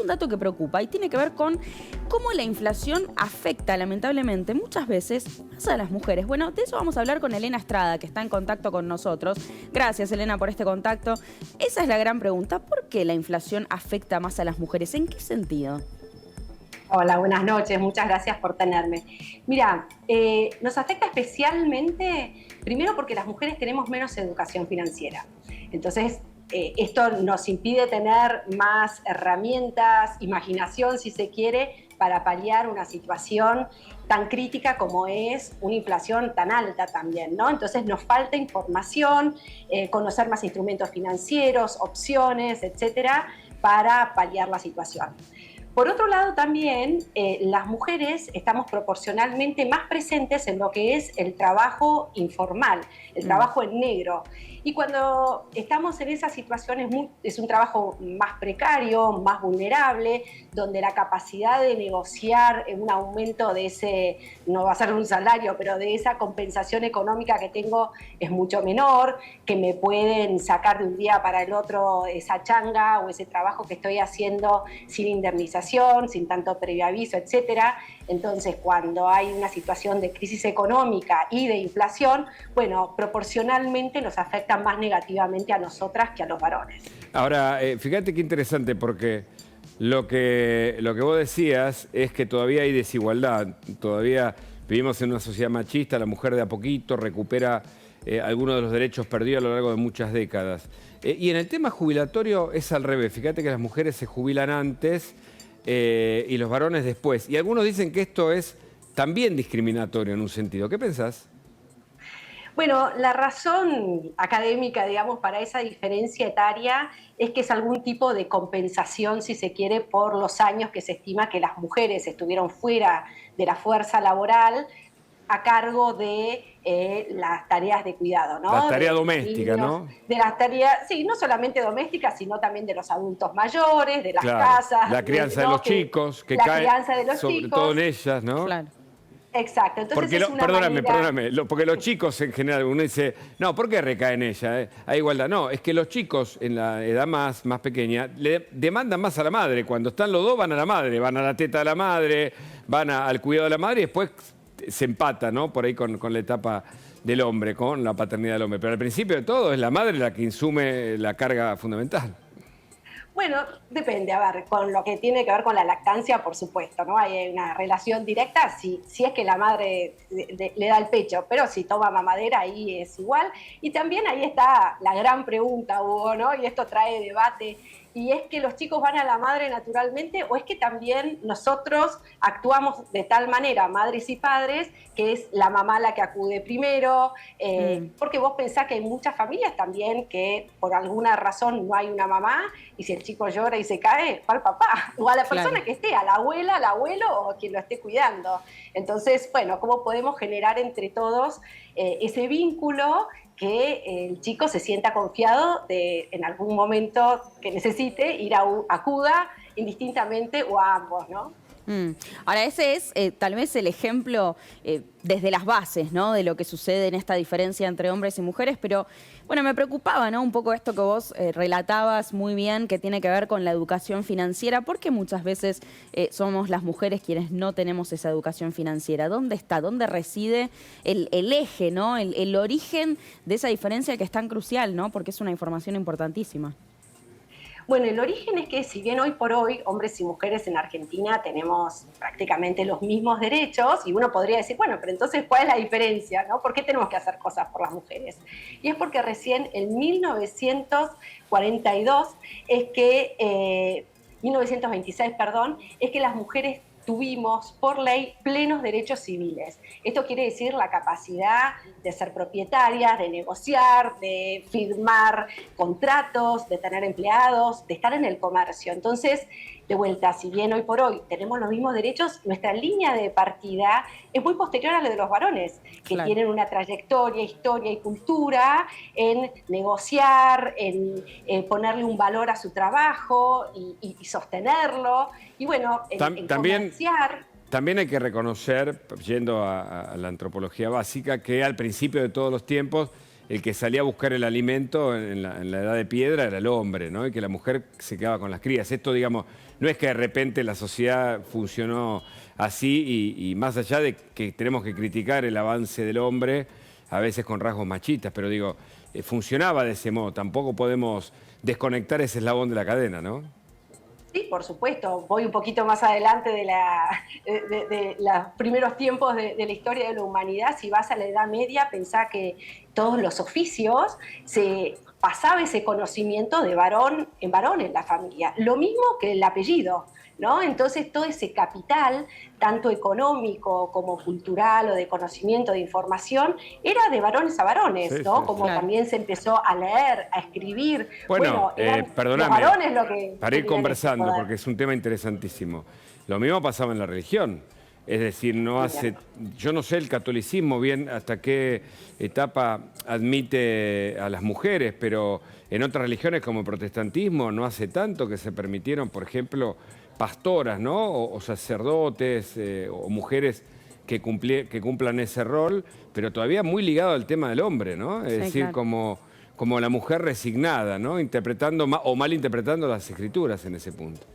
un dato que preocupa y tiene que ver con cómo la inflación afecta lamentablemente muchas veces más a las mujeres. Bueno, de eso vamos a hablar con Elena Estrada, que está en contacto con nosotros. Gracias, Elena, por este contacto. Esa es la gran pregunta. ¿Por qué la inflación afecta más a las mujeres? ¿En qué sentido? Hola, buenas noches, muchas gracias por tenerme. Mira, nos afecta especialmente, primero porque las mujeres tenemos menos educación financiera. Entonces, esto nos impide tener más herramientas, imaginación, si se quiere, para paliar una situación tan crítica como es una inflación tan alta también, ¿no? Entonces nos falta información, conocer más instrumentos financieros, opciones, etcétera, para paliar la situación. Por otro lado, también las mujeres estamos proporcionalmente más presentes en lo que es el trabajo informal, el trabajo en negro. Y cuando estamos en esas situaciones, es un trabajo más precario, más vulnerable, donde la capacidad de negociar un aumento de ese, no va a ser un salario, pero de esa compensación económica que tengo es mucho menor, que me pueden sacar de un día para el otro esa changa o ese trabajo que estoy haciendo sin indemnización, sin tanto previo aviso, etcétera. Entonces, cuando hay una situación de crisis económica y de inflación, bueno, proporcionalmente nos afecta más negativamente a nosotras que a los varones. Ahora, fíjate qué interesante, porque lo que vos decías es que todavía hay desigualdad, todavía vivimos en una sociedad machista, la mujer de a poquito recupera algunos de los derechos perdidos a lo largo de muchas décadas. Y en el tema jubilatorio es al revés, fíjate que las mujeres se jubilan antes y los varones después. Y algunos dicen que esto es también discriminatorio en un sentido. ¿Qué pensás? Bueno, la razón académica, digamos, para esa diferencia etaria es que es algún tipo de compensación, si se quiere, por los años que se estima que las mujeres estuvieron fuera de la fuerza laboral a cargo de las tareas de cuidado, ¿no? La tarea doméstica, niños, ¿no? de las tareas, sí, no solamente domésticas, sino también de los adultos mayores, de las Claro, casas. la crianza de los chicos, que la cae crianza de los sobre chicos. todo en ellas, ¿no? Claro. Exacto, entonces Porque es una perdóname, manera... porque los chicos en general, uno dice, no, ¿por qué recae en ella? Hay igualdad. No, es que los chicos en la edad más pequeña le demandan más a la madre. Cuando están los dos van a la madre, van a la teta de la madre, van al cuidado de la madre y después se empata, ¿no? Por ahí con la etapa del hombre, con la paternidad del hombre. Pero al principio de todo es la madre la que insume la carga fundamental. Bueno, depende, a ver, con lo que tiene que ver con la lactancia, por supuesto, ¿no? Hay una relación directa si es que la madre le da el pecho, pero si toma mamadera ahí es igual. Y también ahí está la gran pregunta, Hugo, ¿no? Y esto trae debate. ¿Y es que los chicos van a la madre naturalmente o es que también nosotros actuamos de tal manera, madres y padres, que es la mamá la que acude primero? Porque vos pensás que hay muchas familias también que por alguna razón no hay una mamá y si el chico llora y se cae, va al papá o a la persona que esté, a la abuela, al abuelo o quien lo esté cuidando. Entonces, bueno, ¿cómo podemos generar entre todos ese vínculo que el chico se sienta confiado de en algún momento que necesite ir acuda indistintamente o a ambos, ¿no? Ahora, ese es tal vez el ejemplo desde las bases, ¿no? De lo que sucede en esta diferencia entre hombres y mujeres, pero bueno, me preocupaba, ¿no? Un poco esto que vos relatabas muy bien, que tiene que ver con la educación financiera, porque muchas veces somos las mujeres quienes no tenemos esa educación financiera. ¿Dónde está? ¿Dónde reside el eje, ¿no? El origen de esa diferencia que es tan crucial, ¿no? Porque es una información importantísima. Bueno, el origen es que si bien hoy por hoy hombres y mujeres en Argentina tenemos prácticamente los mismos derechos, y uno podría decir, bueno, pero entonces ¿cuál es la diferencia, no? ¿Por qué tenemos que hacer cosas por las mujeres? Y es porque recién en 1942 es que, 1926, perdón, es que las mujeres tuvimos por ley plenos derechos civiles. Esto quiere decir la capacidad de ser propietarias, de negociar, de firmar contratos, de tener empleados, de estar en el comercio. Entonces, de vuelta, si bien hoy por hoy tenemos los mismos derechos, nuestra línea de partida es muy posterior a la de los varones, que tienen una trayectoria, historia y cultura en negociar, en ponerle un valor a su trabajo y sostenerlo. Y bueno, en comerciar. También hay que reconocer, yendo a la antropología básica, que al principio de todos los tiempos el que salía a buscar el alimento en la edad de piedra era el hombre, ¿no? Y que la mujer se quedaba con las crías. Esto, digamos, no es que de repente la sociedad funcionó así y más allá de que tenemos que criticar el avance del hombre, a veces con rasgos machistas, pero digo, funcionaba de ese modo. Tampoco podemos desconectar ese eslabón de la cadena, ¿no? Sí, por supuesto. Voy un poquito más adelante de los primeros tiempos de la historia de la humanidad. Si vas a la Edad Media, pensá que todos los oficios se pasaba ese conocimiento de varón en la familia. Lo mismo que el apellido, ¿no? Entonces todo ese capital, tanto económico como cultural o de conocimiento, de información, era de varones a varones, Sí, ¿no? sí, Como claro. también se empezó a leer, a escribir. Bueno, eran perdóname, los varones lo que para ir tenían ese conversando, poder. porque es un tema interesantísimo. Lo mismo pasaba en la religión. Es decir, yo no sé el catolicismo bien hasta qué etapa admite a las mujeres, pero en otras religiones como el protestantismo no hace tanto que se permitieron, por ejemplo, pastoras, ¿no? O sacerdotes o mujeres que cumplan ese rol, pero todavía muy ligado al tema del hombre, ¿no? Es Sí, decir, claro. como la mujer resignada, ¿no? Interpretando o mal interpretando las escrituras en ese punto.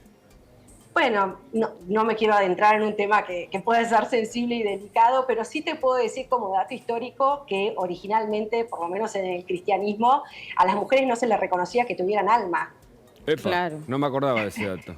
Bueno, no me quiero adentrar en un tema que puede ser sensible y delicado, pero sí te puedo decir como dato histórico que originalmente, por lo menos en el cristianismo, a las mujeres no se les reconocía que tuvieran alma. Epa, Claro. no me acordaba de ese dato.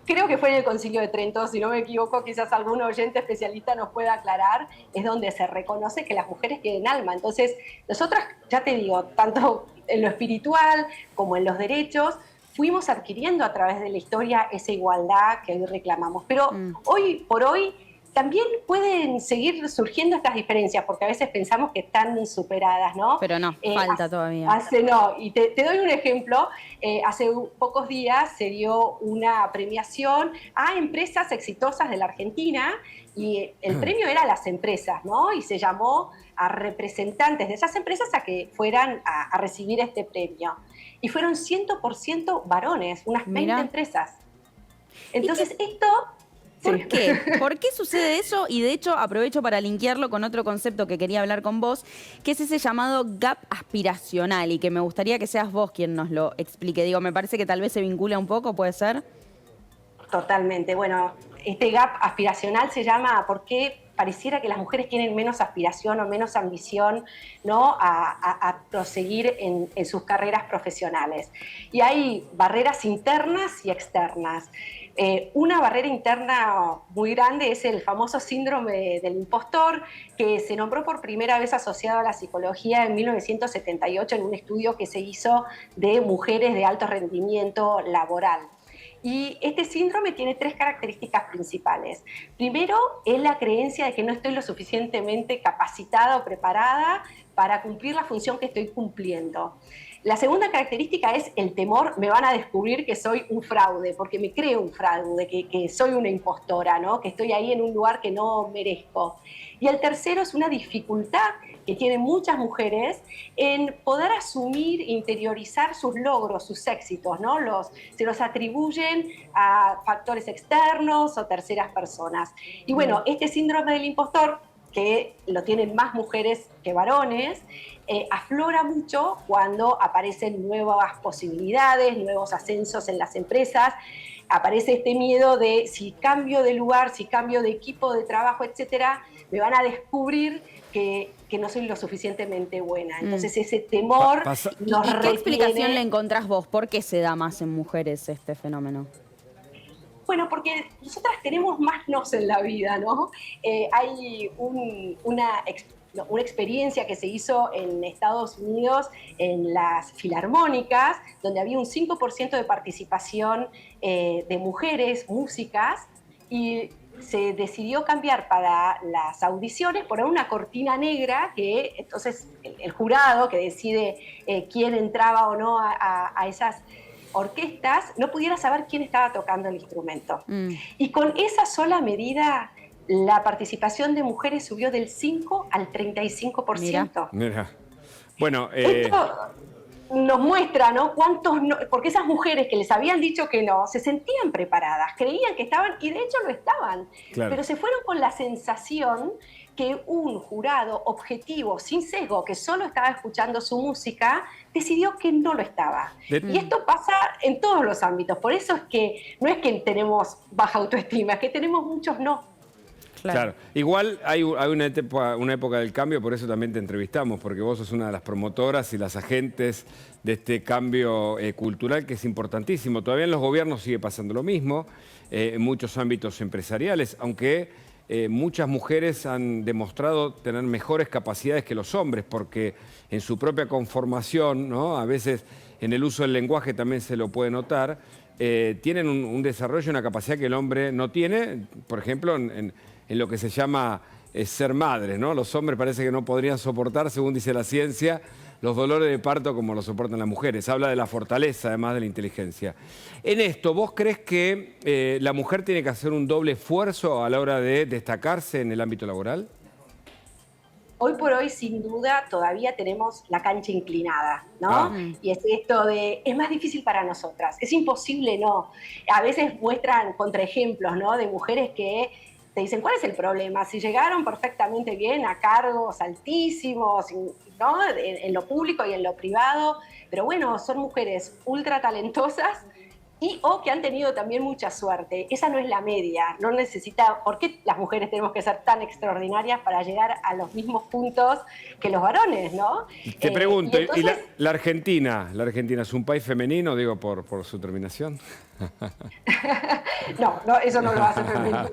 Creo que fue en el Concilio de Trento, si no me equivoco, quizás algún oyente especialista nos pueda aclarar, es donde se reconoce que las mujeres tienen alma. Entonces, nosotras, ya te digo, tanto en lo espiritual como en los derechos, fuimos adquiriendo a través de la historia esa igualdad que hoy reclamamos. Pero hoy por hoy también pueden seguir surgiendo estas diferencias, porque a veces pensamos que están superadas, ¿no? Pero no, falta todavía. No, y te doy un ejemplo. Hace pocos días se dio una premiación a empresas exitosas de la Argentina y el premio era a las empresas, ¿no? Y se llamó a representantes de esas empresas a que fueran a recibir este premio. Y fueron 100% varones, unas 20 Mirá. empresas. Entonces esto... ¿Por Sí. qué? ¿Por qué sucede eso? Y de hecho aprovecho para linkearlo con otro concepto que quería hablar con vos, que es ese llamado gap aspiracional y que me gustaría que seas vos quien nos lo explique. Digo, me parece que tal vez se vincula un poco, ¿puede ser? Totalmente. Bueno, este gap aspiracional se llama porque pareciera que las mujeres tienen menos aspiración o menos ambición, ¿no? a proseguir en sus carreras profesionales. Y hay barreras internas y externas. Una barrera interna muy grande es el famoso síndrome del impostor, que se nombró por primera vez asociado a la psicología en 1978 en un estudio que se hizo de mujeres de alto rendimiento laboral. Y este síndrome tiene 3 características principales. Primero, es la creencia de que no estoy lo suficientemente capacitada o preparada para cumplir la función que estoy cumpliendo. La segunda característica es el temor, me van a descubrir que soy un fraude, porque me creo un fraude, que soy una impostora, ¿no? Que estoy ahí en un lugar que no merezco. Y el tercero es una dificultad que tienen muchas mujeres en poder asumir, interiorizar sus logros, sus éxitos, ¿no? Se los atribuyen a factores externos o terceras personas. Y bueno, este síndrome del impostor, que lo tienen más mujeres que varones, aflora mucho cuando aparecen nuevas posibilidades, nuevos ascensos en las empresas. Aparece este miedo de si cambio de lugar, si cambio de equipo de trabajo, etcétera, me van a descubrir que no soy lo suficientemente buena. Entonces ese temor nos ¿Y qué retiene. explicación le encontrás vos? ¿Por qué se da más en mujeres este fenómeno? Bueno, porque nosotras tenemos más nos en la vida, ¿no? Hay una experiencia que se hizo en Estados Unidos en las filarmónicas, donde había un 5% de participación de mujeres músicas y se decidió cambiar para las audiciones, poner una cortina negra que entonces el jurado que decide quién entraba o no a esas orquestas no pudiera saber quién estaba tocando el instrumento. Y con esa sola medida la participación de mujeres subió del 5 al 35%. Mira. Bueno, Esto nos muestra, ¿no? Cuántos no, porque esas mujeres que les habían dicho que no, se sentían preparadas, creían que estaban, y de hecho lo estaban, Claro. pero se fueron con la sensación que un jurado objetivo, sin sesgo, que solo estaba escuchando su música, decidió que no lo estaba. Y esto pasa en todos los ámbitos, por eso es que no es que tenemos baja autoestima, es que tenemos muchos no. Claro. Igual hay una época del cambio, por eso también te entrevistamos, porque vos sos una de las promotoras y las agentes de este cambio cultural que es importantísimo. Todavía en los gobiernos sigue pasando lo mismo, en muchos ámbitos empresariales, aunque muchas mujeres han demostrado tener mejores capacidades que los hombres, porque en su propia conformación, ¿no? A veces en el uso del lenguaje también se lo puede notar, tienen un desarrollo, una capacidad que el hombre no tiene, por ejemplo, en lo que se llama ser madres, ¿no? Los hombres parece que no podrían soportar, según dice la ciencia, los dolores de parto como lo soportan las mujeres. Habla de la fortaleza, además de la inteligencia. En esto, ¿vos crees que la mujer tiene que hacer un doble esfuerzo a la hora de destacarse en el ámbito laboral? Hoy por hoy, sin duda, todavía tenemos la cancha inclinada, ¿no? Y es esto de, es más difícil para nosotras, es imposible, ¿no? A veces muestran contraejemplos, ¿no? De mujeres que te dicen, ¿cuál es el problema? Si llegaron perfectamente bien a cargos altísimos, ¿no? En lo público y en lo privado, pero bueno, son mujeres ultra talentosas o que han tenido también mucha suerte. Esa no es la media, no necesita... ¿Por qué las mujeres tenemos que ser tan extraordinarias para llegar a los mismos puntos que los varones, no? Te pregunto, y entonces, ¿y la Argentina es un país femenino, digo, por su terminación? No, eso no lo hace femenino.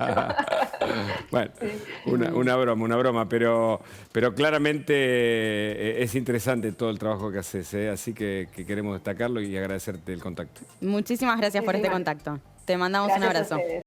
Bueno, una broma, pero claramente es interesante todo el trabajo que haces, ¿eh? Así que queremos destacarlo y agradecerte el contacto. Muchísimas gracias por este contacto. Te mandamos un Gracias a abrazo. ustedes.